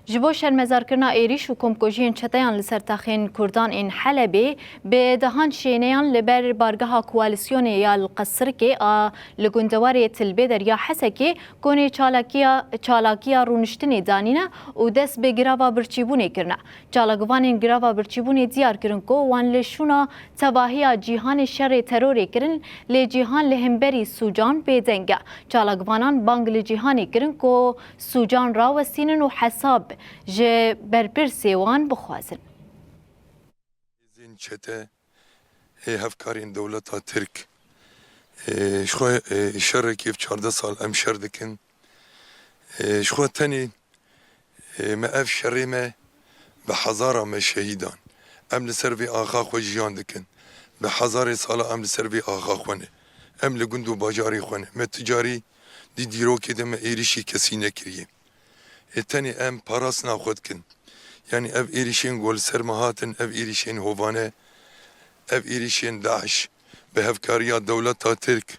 جبو شرمزارکرنا ایریش و کمکوژین چتیان لسرتاخین کردان این حلبی به دهان شینیان لبر بارگاه کوالسیون یا القصر که لگندواری تلبی در یا حسکی کنی چالاکیا رونشتنی دانینا و دست به گراوا برچیبونی کرنا. چالاگوان گراوا برچیبونی دیار کرن کو وان لشونا تباهی جیهان شر تروری کرن لی جیهان لهمبری سوجان بدنگا. چالاگوانان بانگ لی جیهانی کرن کو سوجان راوستینن و حساب جه برپرسی وان بخوازن. زین چته هفکارین دولت ها ترک شخو شر کیف 14 سال ام شر دکن شخو تنی ما اف شری ما به هزار ما شهیدان ام لسر وی آخا خو جیان دکن به هزار سال ام لسر وی آخا خونه ام لگندو باجاری خونه ما تجاری دی دیرو که دم ایریشی کسی نکریه تنی ام پاراس ناخود کن یعنی اف ایریشین گل سرمهاتن اف ایریشین هوانه اف ایریشین داعش به هفکاریا دولت ها ترک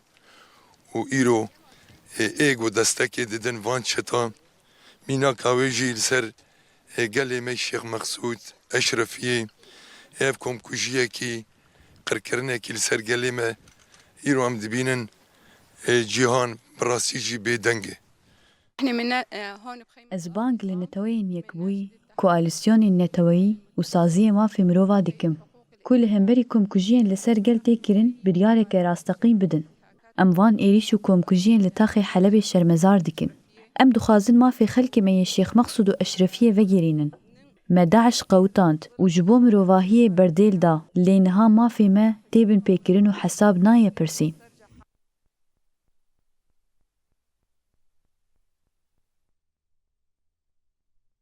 و ایرو ایگو دستکی دیدن وان چتا مینا کاویجی لسر گلی می شیخ مقصود اشرفیه اف کمکوژیه کی قرکرنه کی لسر گلی می ایرو هم دبینن جیهان براسی جی بیدنگه از بانگ لنتوین یکبوی کوالسیون نتوی و سازی ما في مروفا دکم كل همبري كومكوجين لسر قلتي كرن بريارك راستقيم بدن ام وان ايريش و كومكوجين لتاخي حلبي شرمزار دكن ام دخازن ما في خلق ما الشيخ مقصود و اشرفيه وگيرينن ما داعش قوتانت و جبو مروفاهيه برديل دا لينها ما في ما تيبن بيكرن و حساب نايا برسين